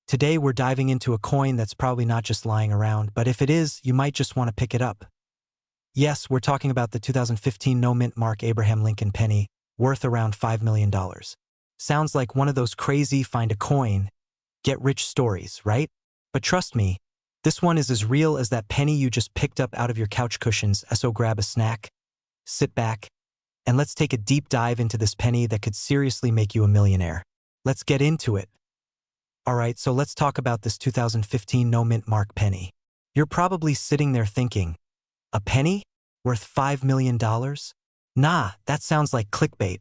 Today we're diving into a coin that's probably not just lying around, but if it is, you might just want to pick it up. Yes, we're talking about the 2015 no-mint mark Abraham Lincoln penny, worth around $5 million. Sounds like one of those crazy find a coin, get rich stories, right? But trust me, this one is as real as that penny you just picked up out of your couch cushions, so grab a snack, sit back, and let's take a deep dive into this penny that could seriously make you a millionaire. Let's get into it. Alright, so let's talk about this 2015 no-mint mark penny. You're probably sitting there thinking, a penny? Worth $5 million? Nah, that sounds like clickbait.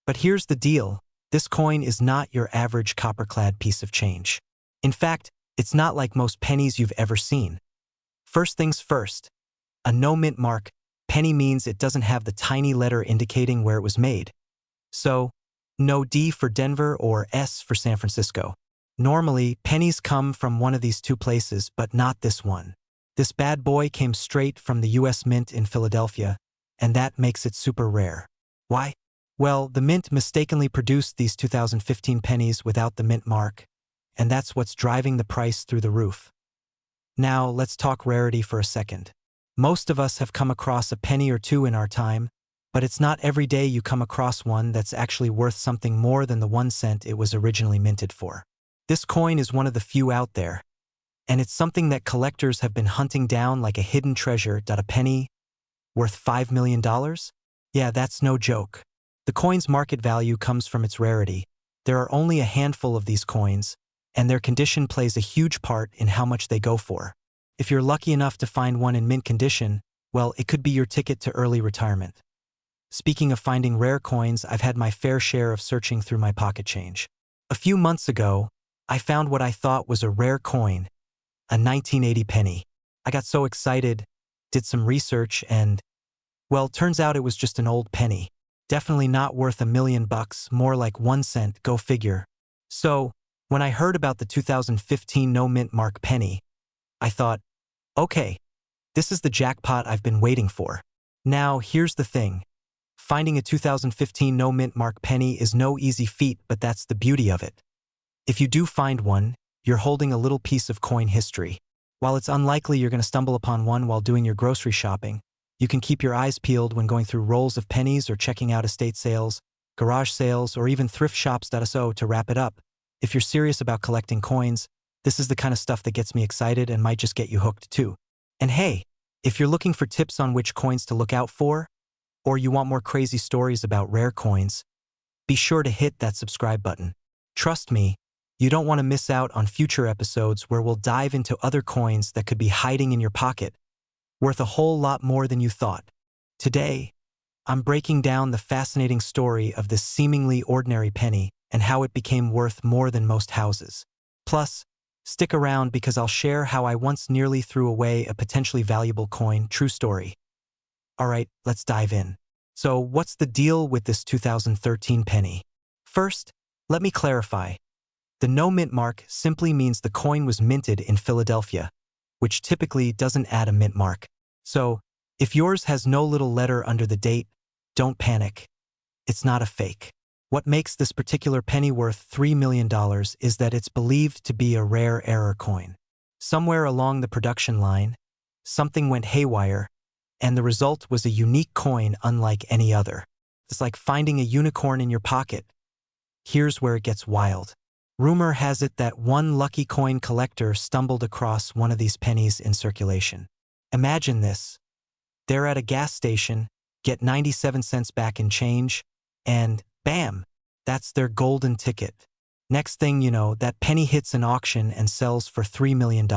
But here's the deal, this coin is not your average copper-clad piece of change. In fact, it's not like most pennies you've ever seen. First things first, a no-mint mark penny means it doesn't have the tiny letter indicating where it was made. So, no D for Denver or S for San Francisco. Normally, pennies come from one of these two places, but not this one. This bad boy came straight from the US Mint in Philadelphia, and that makes it super rare. Why? Well, the Mint mistakenly produced these 2015 pennies without the mint mark, and that's what's driving the price through the roof. Now, let's talk rarity for a second. Most of us have come across a penny or two in our time, but it's not every day you come across one that's actually worth something more than the 1 cent it was originally minted for. This coin is one of the few out there, and it's something that collectors have been hunting down like a hidden treasure. A penny worth $5 million? Yeah, that's no joke. The coin's market value comes from its rarity. There are only a handful of these coins, and their condition plays a huge part in how much they go for. If you're lucky enough to find one in mint condition, well, it could be your ticket to early retirement. Speaking of finding rare coins, I've had my fair share of searching through my pocket change. A few months ago, I found what I thought was a rare coin, a 1980 penny. I got so excited, did some research, and, well, turns out it was just an old penny. Definitely not worth $1 million, more like 1 cent, go figure. So, when I heard about the 2015 no-mint mark penny, I thought, okay, this is the jackpot I've been waiting for. Now, here's the thing. Finding a 2015 no-mint mark penny is no easy feat, but that's the beauty of it. If you do find one, you're holding a little piece of coin history. While it's unlikely you're going to stumble upon one while doing your grocery shopping, you can keep your eyes peeled when going through rolls of pennies or checking out estate sales, garage sales, or even thrift shops. So to wrap it up, if you're serious about collecting coins, this is the kind of stuff that gets me excited and might just get you hooked too. And hey, if you're looking for tips on which coins to look out for, or you want more crazy stories about rare coins, be sure to hit that subscribe button. Trust me, you don't want to miss out on future episodes where we'll dive into other coins that could be hiding in your pocket, worth a whole lot more than you thought. Today, I'm breaking down the fascinating story of this seemingly ordinary penny and how it became worth more than most houses. Plus, stick around because I'll share how I once nearly threw away a potentially valuable coin. True story. Alright, let's dive in. So, what's the deal with this 2013 penny? First, let me clarify. The no-mint mark simply means the coin was minted in Philadelphia, which typically doesn't add a mint mark. So, if yours has no little letter under the date, don't panic. It's not a fake. What makes this particular penny worth $3 million is that it's believed to be a rare error coin. Somewhere along the production line, something went haywire, and the result was a unique coin unlike any other. It's like finding a unicorn in your pocket. Here's where it gets wild. Rumor has it that one lucky coin collector stumbled across one of these pennies in circulation. Imagine this. They're at a gas station, get 97 cents back in change, and bam, that's their golden ticket. Next thing you know, that penny hits an auction and sells for $3 million.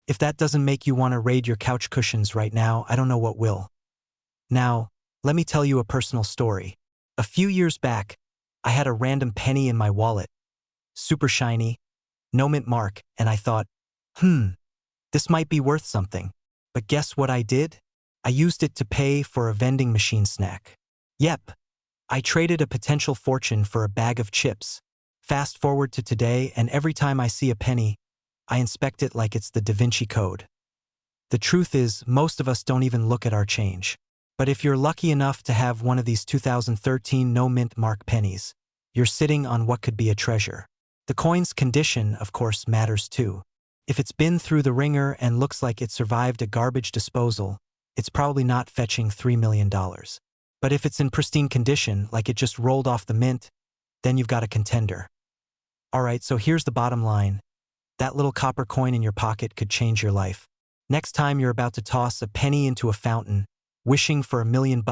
If that doesn't make you want to raid your couch cushions right now, I don't know what will. Now, let me tell you a personal story. A few years back, I had a random penny in my wallet. Super shiny, no mint mark, and I thought, this might be worth something. But guess what I did? I used it to pay for a vending machine snack. Yep, I traded a potential fortune for a bag of chips. Fast forward to today, and every time I see a penny, I inspect it like it's the Da Vinci Code. The truth is, most of us don't even look at our change. But if you're lucky enough to have one of these 2013 no mint mark pennies, you're sitting on what could be a treasure. The coin's condition, of course, matters too. If it's been through the ringer and looks like it survived a garbage disposal, it's probably not fetching $3 million. But if it's in pristine condition, like it just rolled off the mint, then you've got a contender. Alright, so here's the bottom line. That little copper coin in your pocket could change your life. Next time you're about to toss a penny into a fountain, wishing for $1 million,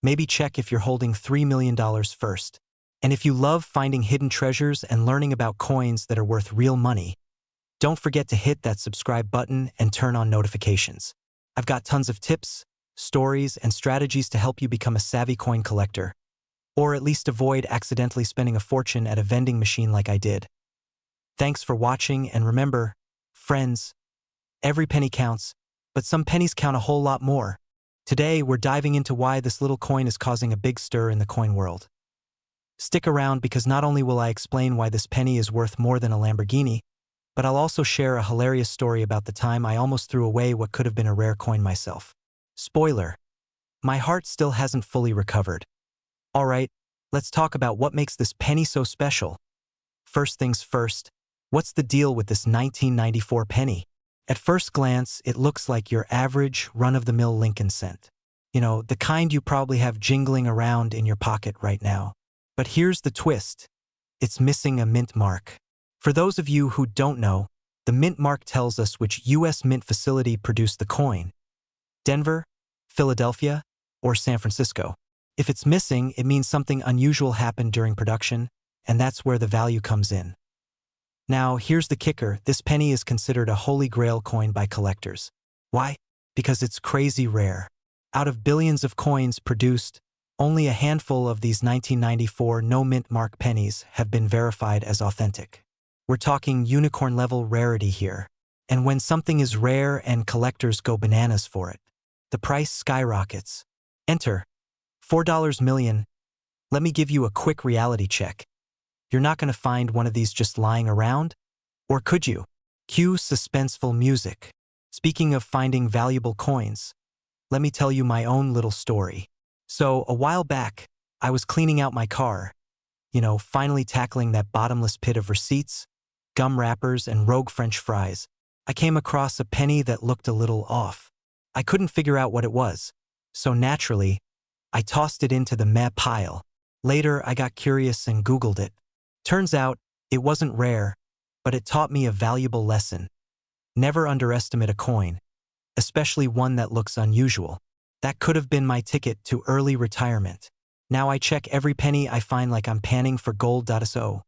maybe check if you're holding $3 million first. And if you love finding hidden treasures and learning about coins that are worth real money, don't forget to hit that subscribe button and turn on notifications. I've got tons of tips, stories, and strategies to help you become a savvy coin collector, or at least avoid accidentally spending a fortune at a vending machine like I did. Thanks for watching, and remember, friends, every penny counts, but some pennies count a whole lot more. Today, we're diving into why this little coin is causing a big stir in the coin world. Stick around because not only will I explain why this penny is worth more than a Lamborghini, but I'll also share a hilarious story about the time I almost threw away what could have been a rare coin myself. Spoiler: my heart still hasn't fully recovered. Alright, let's talk about what makes this penny so special. First things first, what's the deal with this 1994 penny? At first glance, it looks like your average, run-of-the-mill Lincoln cent. You know, the kind you probably have jingling around in your pocket right now. But here's the twist. It's missing a mint mark. For those of you who don't know, the mint mark tells us which U.S. mint facility produced the coin: Denver, Philadelphia, or San Francisco. If it's missing, it means something unusual happened during production, and that's where the value comes in. Now, here's the kicker. This penny is considered a holy grail coin by collectors. Why? Because it's crazy rare. Out of billions of coins produced, only a handful of these 1994 no-mint mark pennies have been verified as authentic. We're talking unicorn-level rarity here. And when something is rare and collectors go bananas for it, the price skyrockets. Enter $4 million. Let me give you a quick reality check. You're not going to find one of these just lying around? Or could you? Cue suspenseful music. Speaking of finding valuable coins, let me tell you my own little story. So, a while back, I was cleaning out my car, finally tackling that bottomless pit of receipts, gum wrappers, and rogue French fries. I came across a penny that looked a little off. I couldn't figure out what it was, so naturally, I tossed it into the meh pile. Later, I got curious and Googled it. Turns out, it wasn't rare, but it taught me a valuable lesson. Never underestimate a coin, especially one that looks unusual. That could have been my ticket to early retirement. Now I check every penny I find like I'm panning for gold. So,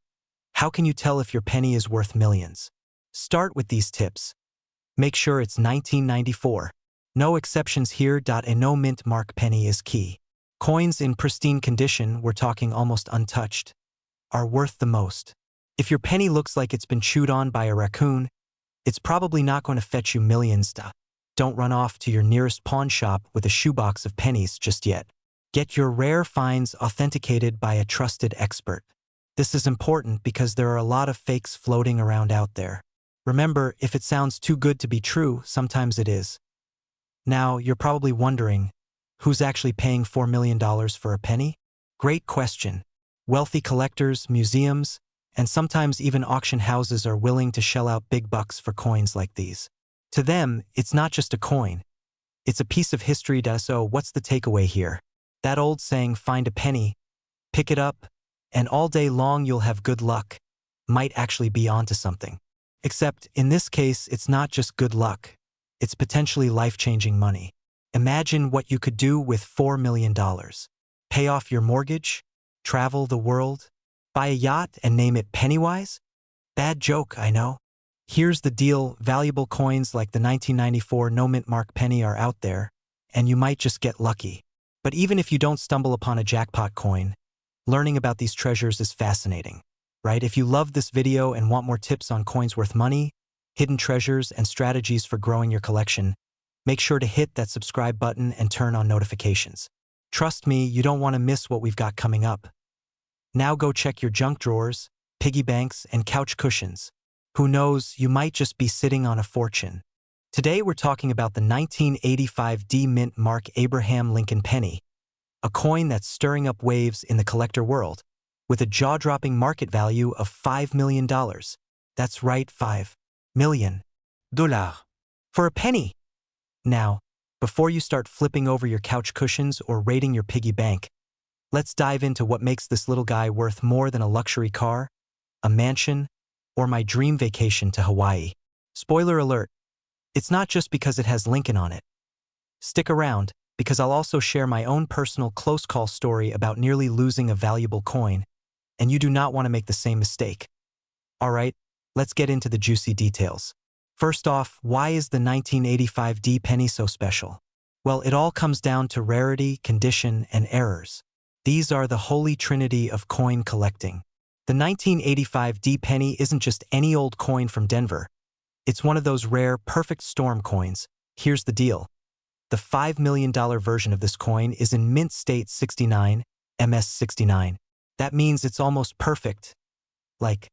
how can you tell if your penny is worth millions? Start with these tips. Make sure it's 1994. No exceptions here. A no mint mark penny is key. Coins in pristine condition, we're talking almost untouched, are worth the most. If your penny looks like it's been chewed on by a raccoon, it's probably not going to fetch you millions. Don't run off to your nearest pawn shop with a shoebox of pennies just yet. Get your rare finds authenticated by a trusted expert. This is important because there are a lot of fakes floating around out there. Remember, if it sounds too good to be true, sometimes it is. Now, you're probably wondering, who's actually paying $4 million for a penny? Great question. Wealthy collectors, museums, and sometimes even auction houses are willing to shell out big bucks for coins like these. To them, it's not just a coin. It's a piece of history. So what's the takeaway here? That old saying, find a penny, pick it up, and all day long you'll have good luck, might actually be onto something. Except, in this case, it's not just good luck. It's potentially life-changing money. Imagine what you could do with $4 million. Pay off your mortgage, travel the world, buy a yacht and name it Pennywise? Bad joke, I know. Here's the deal, valuable coins like the 1994 no-mint mark penny are out there, and you might just get lucky. But even if you don't stumble upon a jackpot coin, learning about these treasures is fascinating, right? If you loved this video and want more tips on coins worth money, hidden treasures, and strategies for growing your collection, make sure to hit that subscribe button and turn on notifications. Trust me, you don't want to miss what we've got coming up. Now go check your junk drawers, piggy banks, and couch cushions. Who knows, you might just be sitting on a fortune. Today we're talking about the 1985 D mint mark Abraham Lincoln penny, a coin that's stirring up waves in the collector world. with a jaw-dropping market value of $5 million. That's right, $5 million. For a penny. Now, before you start flipping over your couch cushions or raiding your piggy bank, let's dive into what makes this little guy worth more than a luxury car, a mansion, or my dream vacation to Hawaii. Spoiler alert, it's not just because it has Lincoln on it. Stick around, because I'll also share my own personal close call story about nearly losing a valuable coin, and you do not want to make the same mistake. Alright, let's get into the juicy details. First off, why is the 1985 D penny so special? Well, it all comes down to rarity, condition, and errors. These are the holy trinity of coin collecting. The 1985 D penny isn't just any old coin from Denver. It's one of those rare, perfect storm coins. Here's the deal. The $5 million version of this coin is in mint state 69, MS69. That means it's almost perfect. Like,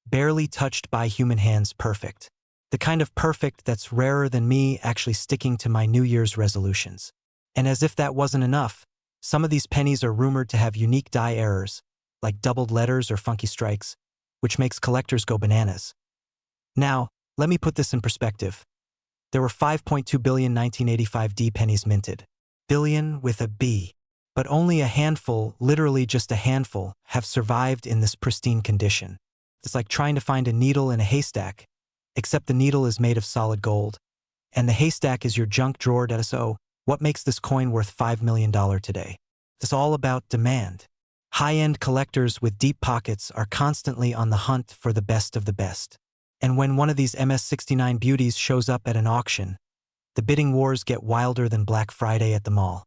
barely touched by human hands perfect. The kind of perfect that's rarer than me actually sticking to my New Year's resolutions. And as if that wasn't enough, some of these pennies are rumored to have unique die errors, like doubled letters or funky strikes, which makes collectors go bananas. Now, let me put this in perspective. There were 5.2 billion 1985 D pennies minted. Billion with a B. But only a handful, literally just a handful, have survived in this pristine condition. It's like trying to find a needle in a haystack, except the needle is made of solid gold, and the haystack is your junk drawer. So, what makes this coin worth $5 million today? It's all about demand. High-end collectors with deep pockets are constantly on the hunt for the best of the best. And when one of these MS69 beauties shows up at an auction, the bidding wars get wilder than Black Friday at the mall.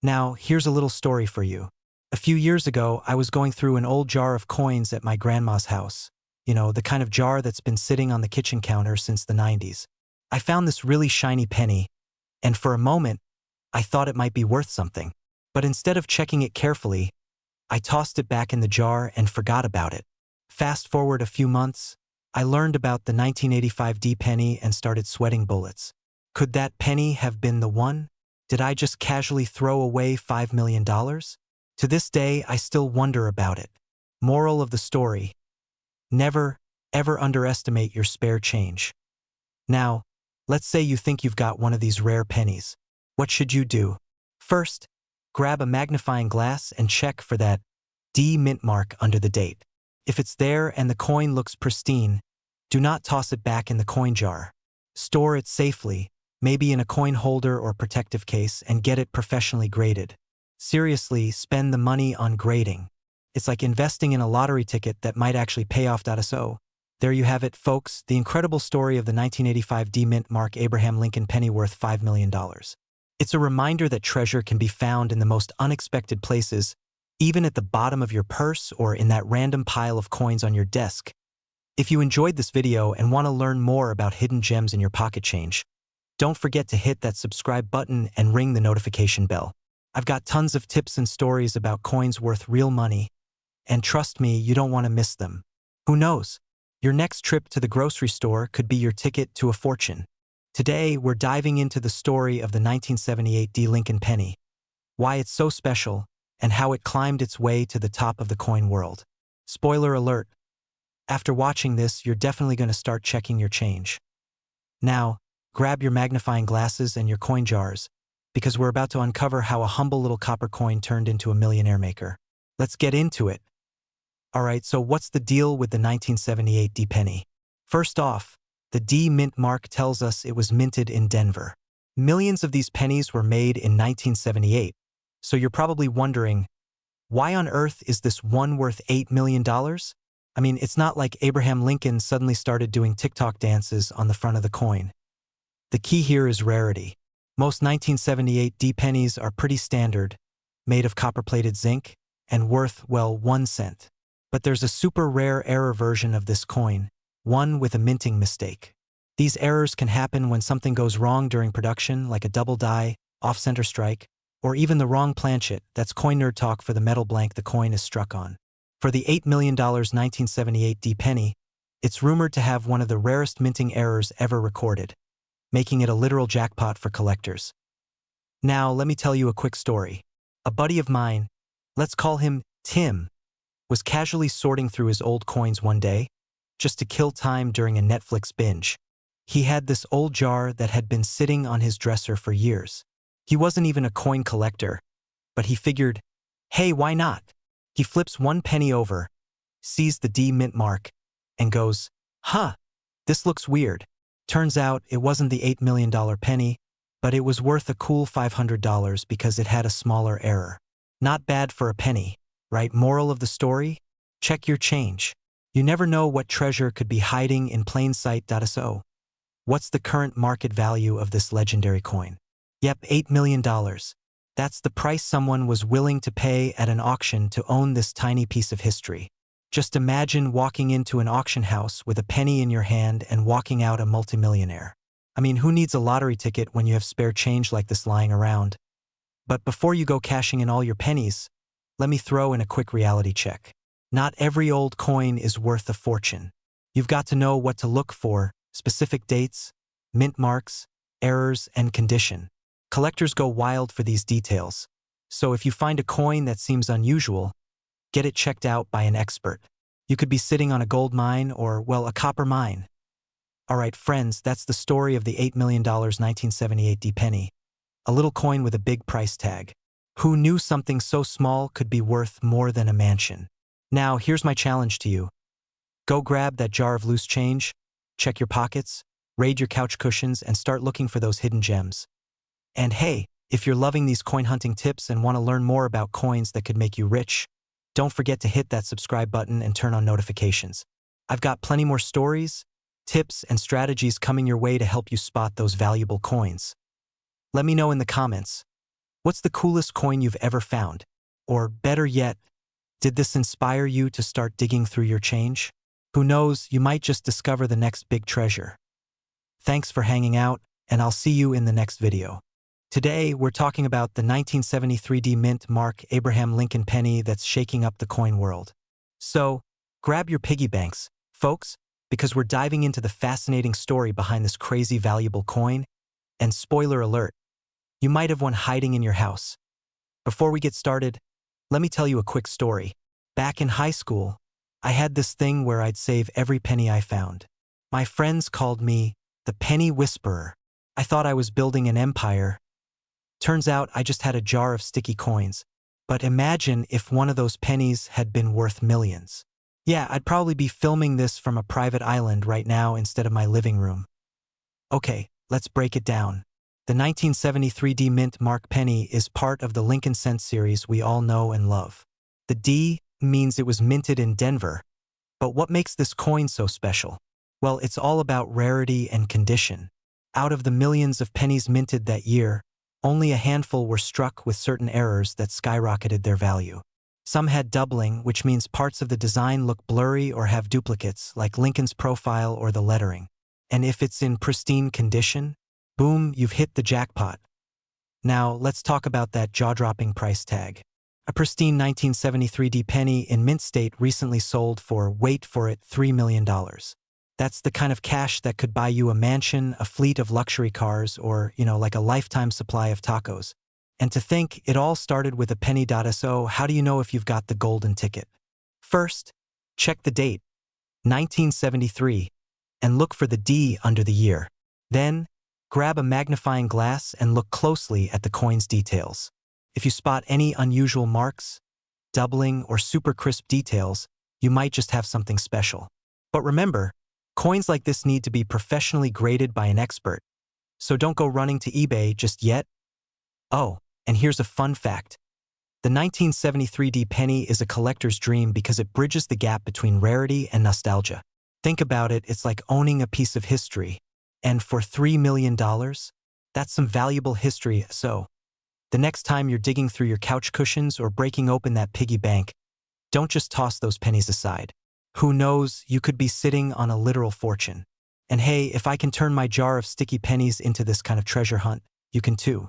Now, here's a little story for you. A few years ago, I was going through an old jar of coins at my grandma's house. You know, the kind of jar that's been sitting on the kitchen counter since the 90s. I found this really shiny penny, and for a moment, I thought it might be worth something. But instead of checking it carefully, I tossed it back in the jar and forgot about it. Fast forward a few months, I learned about the 1985 D penny and started sweating bullets. Could that penny have been the one? Did I just casually throw away $5 million? To this day, I still wonder about it. Moral of the story: never, ever underestimate your spare change. Now, let's say you think you've got one of these rare pennies. What should you do? First, grab a magnifying glass and check for that D mint mark under the date. If it's there and the coin looks pristine, do not toss it back in the coin jar. Store it safely, maybe in a coin holder or protective case, and get it professionally graded. Seriously, spend the money on grading. It's like investing in a lottery ticket that might actually pay off. So, there you have it, folks, the incredible story of the 1985 D mint mark Abraham Lincoln penny worth $5 million. It's a reminder that treasure can be found in the most unexpected places, even at the bottom of your purse or in that random pile of coins on your desk. If you enjoyed this video and want to learn more about hidden gems in your pocket change, don't forget to hit that subscribe button and ring the notification bell. I've got tons of tips and stories about coins worth real money, and trust me, you don't want to miss them. Who knows? Your next trip to the grocery store could be your ticket to a fortune. Today, we're diving into the story of the 1978 D Lincoln penny, why it's so special, and how it climbed its way to the top of the coin world. Spoiler alert: after watching this, you're definitely going to start checking your change. Now, grab your magnifying glasses and your coin jars, because we're about to uncover how a humble little copper coin turned into a millionaire maker. Let's get into it. Alright, so what's the deal with the 1978 D penny? First off, the D mint mark tells us it was minted in Denver. Millions of these pennies were made in 1978, so you're probably wondering, why on earth is this one worth $8 million? I mean, it's not like Abraham Lincoln suddenly started doing TikTok dances on the front of the coin. The key here is rarity. Most 1978 D pennies are pretty standard, made of copper-plated zinc, and worth, well, 1 cent. But there's a super rare error version of this coin, one with a minting mistake. These errors can happen when something goes wrong during production, like a double die, off-center strike, or even the wrong planchet. That's coin nerd talk for the metal blank the coin is struck on. For the $8 million 1978 D penny, it's rumored to have one of the rarest minting errors ever recorded, making it a literal jackpot for collectors. Now, let me tell you a quick story. A buddy of mine, let's call him Tim, was casually sorting through his old coins one day, just to kill time during a Netflix binge. He had this old jar that had been sitting on his dresser for years. He wasn't even a coin collector, but he figured, hey, why not? He flips one penny over, sees the D mint mark, and goes, huh, this looks weird. Turns out it wasn't the $8 million penny, but it was worth a cool $500 because it had a smaller error. Not bad for a penny, right? Moral of the story? Check your change. You never know what treasure could be hiding in plain sight. So, what's the current market value of this legendary coin? Yep, $8 million. That's the price someone was willing to pay at an auction to own this tiny piece of history. Just imagine walking into an auction house with a penny in your hand and walking out a multimillionaire. I mean, who needs a lottery ticket when you have spare change like this lying around? But before you go cashing in all your pennies, let me throw in a quick reality check. Not every old coin is worth a fortune. You've got to know what to look for: specific dates, mint marks, errors, and condition. Collectors go wild for these details. So if you find a coin that seems unusual, get it checked out by an expert. You could be sitting on a gold mine or, well, a copper mine. Alright friends, that's the story of the $8 million 1978 D penny. A little coin with a big price tag. Who knew something so small could be worth more than a mansion? Now, here's my challenge to you. Go grab that jar of loose change, check your pockets, raid your couch cushions, and start looking for those hidden gems. And hey, if you're loving these coin hunting tips and want to learn more about coins that could make you rich, don't forget to hit that subscribe button and turn on notifications. I've got plenty more stories, tips, and strategies coming your way to help you spot those valuable coins. Let me know in the comments, what's the coolest coin you've ever found? Or better yet, did this inspire you to start digging through your change? Who knows, you might just discover the next big treasure. Thanks for hanging out, and I'll see you in the next video. Today, we're talking about the 1973 D mint mark Abraham Lincoln penny that's shaking up the coin world. So, grab your piggy banks, folks, because we're diving into the fascinating story behind this crazy valuable coin. And spoiler alert, you might have one hiding in your house. Before we get started, let me tell you a quick story. Back in high school, I had this thing where I'd save every penny I found. My friends called me the Penny Whisperer. I thought I was building an empire. Turns out I just had a jar of sticky coins. But imagine if one of those pennies had been worth millions. Yeah, I'd probably be filming this from a private island right now instead of my living room. Okay, let's break it down. The 1973 D mint mark penny is part of the Lincoln Cent series we all know and love. The D means it was minted in Denver. But what makes this coin so special? Well, it's all about rarity and condition. Out of the millions of pennies minted that year, only a handful were struck with certain errors that skyrocketed their value. Some had doubling, which means parts of the design look blurry or have duplicates, like Lincoln's profile or the lettering. And if it's in pristine condition, boom, you've hit the jackpot. Now, let's talk about that jaw-dropping price tag. A pristine 1973 D penny in mint state recently sold for, wait for it, $3 million. That's the kind of cash that could buy you a mansion, a fleet of luxury cars, or, like a lifetime supply of tacos. And to think it all started with a penny. So how do you know if you've got the golden ticket? First, check the date, 1973, and look for the D under the year. Then, grab a magnifying glass and look closely at the coin's details. If you spot any unusual marks, doubling, or super crisp details, you might just have something special. But remember, coins like this need to be professionally graded by an expert, so don't go running to eBay just yet. Oh, and here's a fun fact. The 1973 D penny is a collector's dream because it bridges the gap between rarity and nostalgia. Think about it, it's like owning a piece of history. And for $3 million, that's some valuable history. So, the next time you're digging through your couch cushions or breaking open that piggy bank, don't just toss those pennies aside. Who knows, you could be sitting on a literal fortune. And hey, if I can turn my jar of sticky pennies into this kind of treasure hunt, you can too.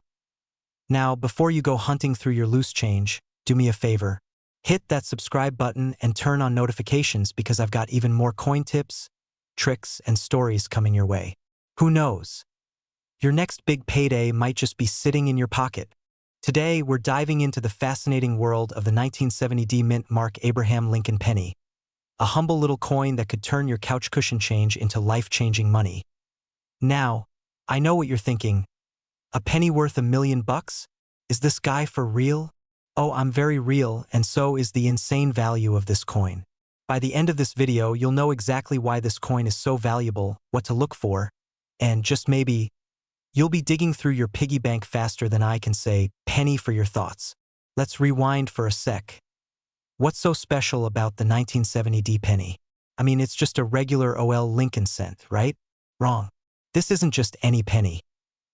Now, before you go hunting through your loose change, do me a favor. Hit that subscribe button and turn on notifications because I've got even more coin tips, tricks, and stories coming your way. Who knows? Your next big payday might just be sitting in your pocket. Today, we're diving into the fascinating world of the 1970 mint mark Abraham Lincoln penny, a humble little coin that could turn your couch cushion change into life-changing money. Now, I know what you're thinking. A penny worth $1 million? Is this guy for real? Oh, I'm very real, and so is the insane value of this coin. By the end of this video, you'll know exactly why this coin is so valuable, what to look for, and just maybe, you'll be digging through your piggy bank faster than I can say penny for your thoughts. Let's rewind for a sec. What's so special about the 1970 penny? I mean, it's just a regular OL Lincoln cent, right? Wrong. This isn't just any penny.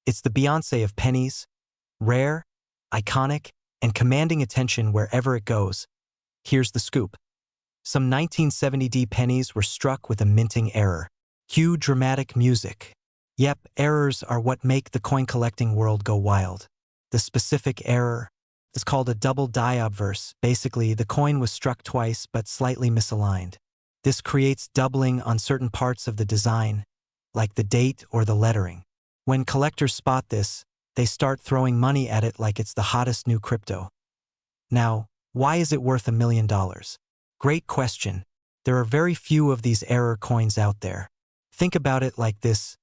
It's the Beyoncé of pennies, rare, iconic, and commanding attention wherever it goes. Here's the scoop. Some 1970 pennies were struck with a minting error. Cue dramatic music. Yep, errors are what make the coin collecting world go wild. The specific error is called a double die obverse. Basically, the coin was struck twice but slightly misaligned. This creates doubling on certain parts of the design, like the date or the lettering. When collectors spot this, they start throwing money at it like it's the hottest new crypto. Now, why is it worth $1 million? Great question. There are very few of these error coins out there. Think about it like this.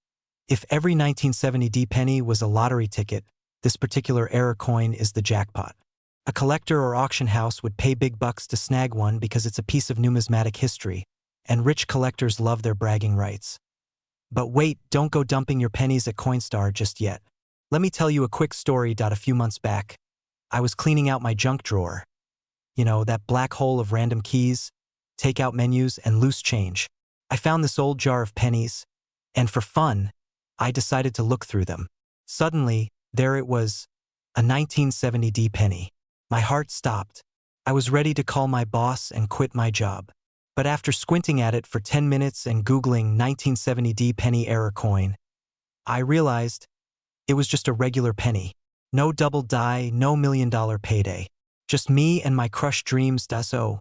If every 1970 penny was a lottery ticket, this particular error coin is the jackpot. A collector or auction house would pay big bucks to snag one because it's a piece of numismatic history, and rich collectors love their bragging rights. But wait, don't go dumping your pennies at Coinstar just yet. Let me tell you a quick story. A few months back, I was cleaning out my junk drawer. You know, that black hole of random keys, takeout menus, and loose change. I found this old jar of pennies, and for fun, I decided to look through them. Suddenly, there it was, a 1970 penny. My heart stopped. I was ready to call my boss and quit my job. But after squinting at it for 10 minutes and Googling 1970 penny error coin, I realized it was just a regular penny. No double die, no $1 million payday. Just me and my crushed dreams. So,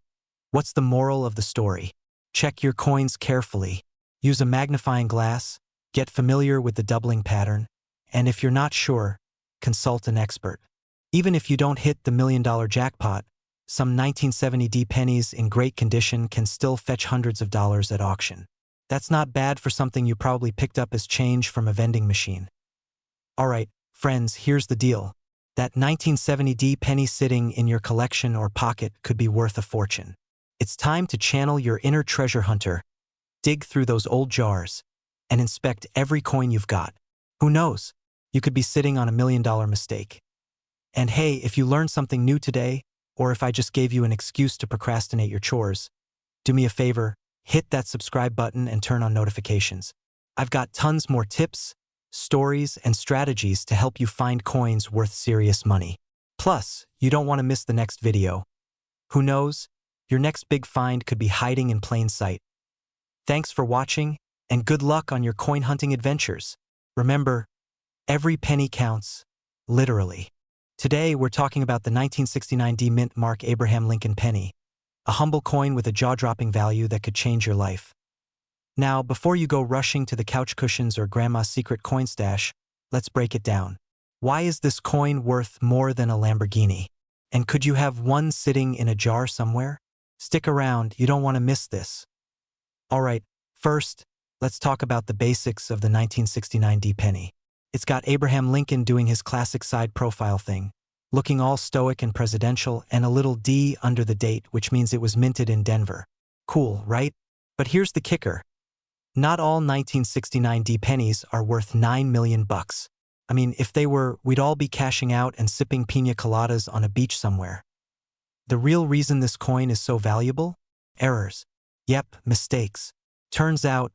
what's the moral of the story? Check your coins carefully. Use a magnifying glass, get familiar with the doubling pattern, and if you're not sure, consult an expert. Even if you don't hit the $1 million jackpot, some 1970 pennies in great condition can still fetch hundreds of dollars at auction. That's not bad for something you probably picked up as change from a vending machine. Alright, friends, here's the deal. That 1970 penny sitting in your collection or pocket could be worth a fortune. It's time to channel your inner treasure hunter, dig through those old jars, and inspect every coin you've got. Who knows? You could be sitting on $1 million mistake. And hey, if you learned something new today, or if I just gave you an excuse to procrastinate your chores, do me a favor, hit that subscribe button and turn on notifications. I've got tons more tips, stories, and strategies to help you find coins worth serious money. Plus, you don't want to miss the next video. Who knows? Your next big find could be hiding in plain sight. Thanks for watching, and good luck on your coin hunting adventures. Remember, every penny counts, literally. Today, we're talking about the 1969 mint mark Abraham Lincoln penny, a humble coin with a jaw-dropping value that could change your life. Now, before you go rushing to the couch cushions or grandma's secret coin stash, let's break it down. Why is this coin worth more than a Lamborghini? And could you have one sitting in a jar somewhere? Stick around, you don't want to miss this. Alright, first, let's talk about the basics of the 1969 penny. It's got Abraham Lincoln doing his classic side profile thing, looking all stoic and presidential, and a little D under the date, which means it was minted in Denver. Cool, right? But here's the kicker. Not all 1969 pennies are worth $9 million. I mean, if they were, we'd all be cashing out and sipping piña coladas on a beach somewhere. The real reason this coin is so valuable? Errors. Yep, mistakes. Turns out,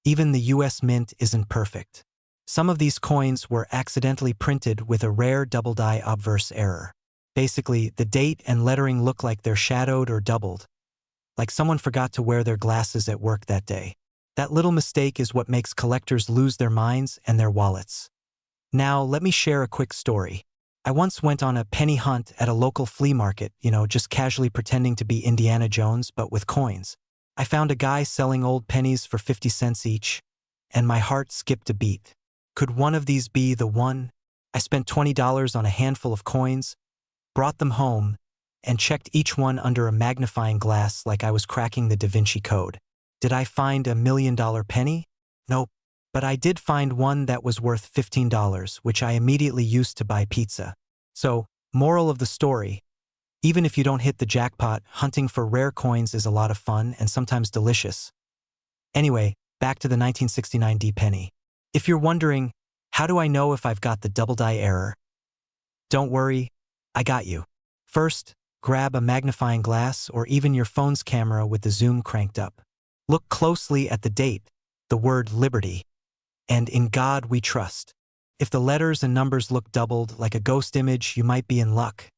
even the US Mint isn't perfect. Some of these coins were accidentally printed with a rare double die obverse error. Basically, the date and lettering look like they're shadowed or doubled, like someone forgot to wear their glasses at work that day. That little mistake is what makes collectors lose their minds and their wallets. Now, let me share a quick story. I once went on a penny hunt at a local flea market, just casually pretending to be Indiana Jones but with coins. I found a guy selling old pennies for 50 cents each, and my heart skipped a beat. Could one of these be the one? I spent $20 on a handful of coins, brought them home, and checked each one under a magnifying glass like I was cracking the Da Vinci Code. Did I find a $1 million penny? Nope. But I did find one that was worth $15, which I immediately used to buy pizza. So, moral of the story, even if you don't hit the jackpot, hunting for rare coins is a lot of fun and sometimes delicious. Anyway, back to the 1969 D penny. If you're wondering, how do I know if I've got the double die error? Don't worry, I got you. First, grab a magnifying glass or even your phone's camera with the zoom cranked up. Look closely at the date, the word Liberty, and in God we trust. If the letters and numbers look doubled like a ghost image, you might be in luck.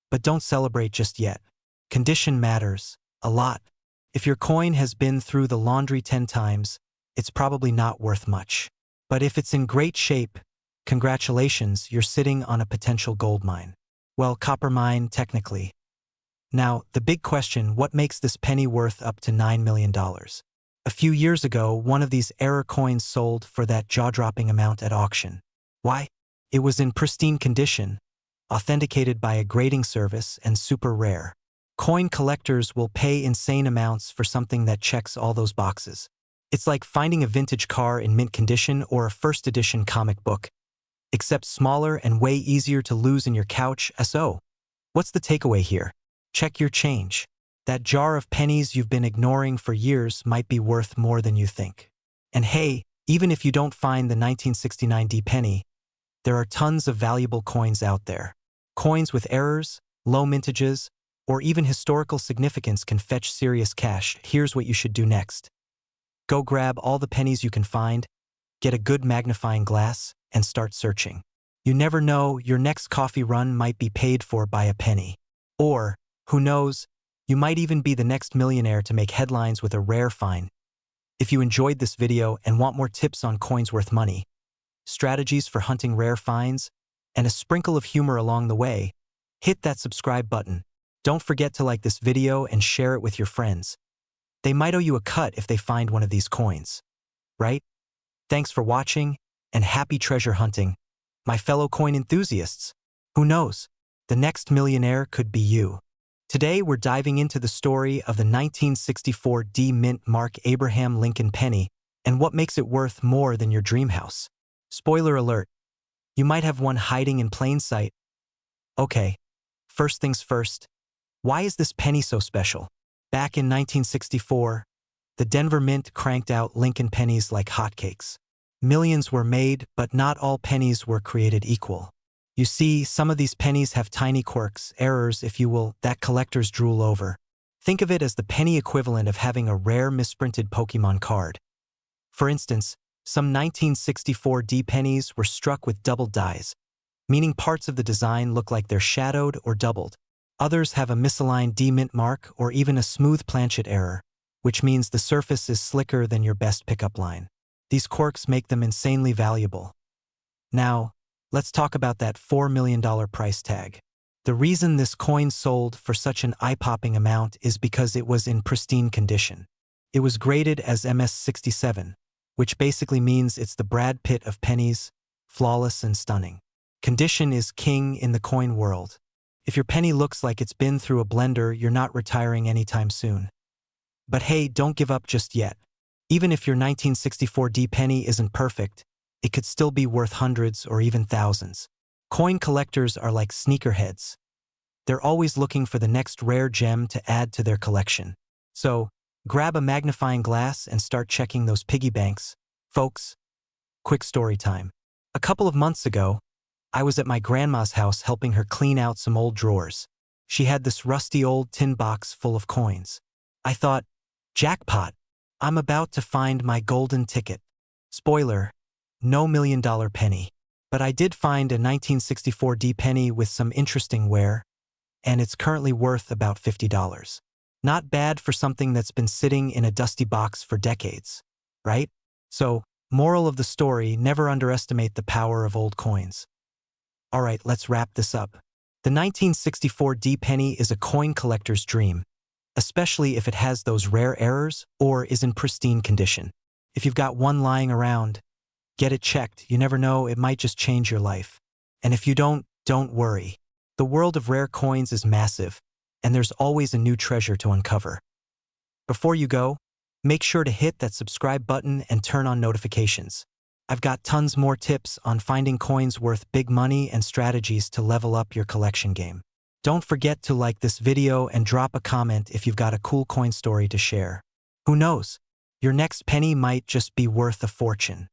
But don't celebrate just yet. Condition matters a lot. If your coin has been through the laundry 10 times, it's probably not worth much. But if it's in great shape, congratulations, you're sitting on a potential gold mine. Well, copper mine, technically. Now, the big question, what makes this penny worth up to $9 million? A few years ago, one of these error coins sold for that jaw-dropping amount at auction. Why? It was in pristine condition, authenticated by a grading service, and super rare. Coin collectors will pay insane amounts for something that checks all those boxes. It's like finding a vintage car in mint condition or a first edition comic book, except smaller and way easier to lose in your couch. So, what's the takeaway here? Check your change. That jar of pennies you've been ignoring for years might be worth more than you think. And hey, even if you don't find the 1969 D penny, there are tons of valuable coins out there. Coins with errors, low mintages, or even historical significance can fetch serious cash. Here's what you should do next. Go grab all the pennies you can find, get a good magnifying glass, and start searching. You never know, your next coffee run might be paid for by a penny. Or, who knows, you might even be the next millionaire to make headlines with a rare find. If you enjoyed this video and want more tips on coins worth money, strategies for hunting rare finds, and a sprinkle of humor along the way, hit that subscribe button. Don't forget to like this video and share it with your friends. They might owe you a cut if they find one of these coins. Right? Thanks for watching, and happy treasure hunting, my fellow coin enthusiasts. Who knows? The next millionaire could be you. Today we're diving into the story of the 1964 D Mint Mark Abraham Lincoln penny and what makes it worth more than your dream house. Spoiler alert, you might have one hiding in plain sight. Okay, first things first, why is this penny so special? Back in 1964, the Denver Mint cranked out Lincoln pennies like hotcakes. Millions were made, but not all pennies were created equal. You see, some of these pennies have tiny quirks, errors, if you will, that collectors drool over. Think of it as the penny equivalent of having a rare misprinted Pokemon card. For instance, some 1964 D pennies were struck with double dies, meaning parts of the design look like they're shadowed or doubled. Others have a misaligned D mint mark or even a smooth planchet error, which means the surface is slicker than your best pickup line. These quirks make them insanely valuable. Now, let's talk about that $4 million price tag. The reason this coin sold for such an eye-popping amount is because it was in pristine condition. It was graded as MS67, which basically means it's the Brad Pitt of pennies, flawless and stunning. Condition is king in the coin world. If your penny looks like it's been through a blender, you're not retiring anytime soon. But hey, don't give up just yet. Even if your 1964 D penny isn't perfect, it could still be worth hundreds or even thousands. Coin collectors are like sneakerheads. They're always looking for the next rare gem to add to their collection. So, grab a magnifying glass and start checking those piggy banks. Folks, quick story time. A couple of months ago, I was at my grandma's house helping her clean out some old drawers. She had this rusty old tin box full of coins. I thought, jackpot, I'm about to find my golden ticket. Spoiler, no $1 million penny. But I did find a 1964 D penny with some interesting wear, and it's currently worth about $50. Not bad for something that's been sitting in a dusty box for decades, right? So, moral of the story, never underestimate the power of old coins. Alright, let's wrap this up. The 1964 D penny is a coin collector's dream, especially if it has those rare errors or is in pristine condition. If you've got one lying around, get it checked. You never know, it might just change your life. And if you don't worry. The world of rare coins is massive, and there's always a new treasure to uncover. Before you go, make sure to hit that subscribe button and turn on notifications. I've got tons more tips on finding coins worth big money and strategies to level up your collection game. Don't forget to like this video and drop a comment if you've got a cool coin story to share. Who knows? Your next penny might just be worth a fortune.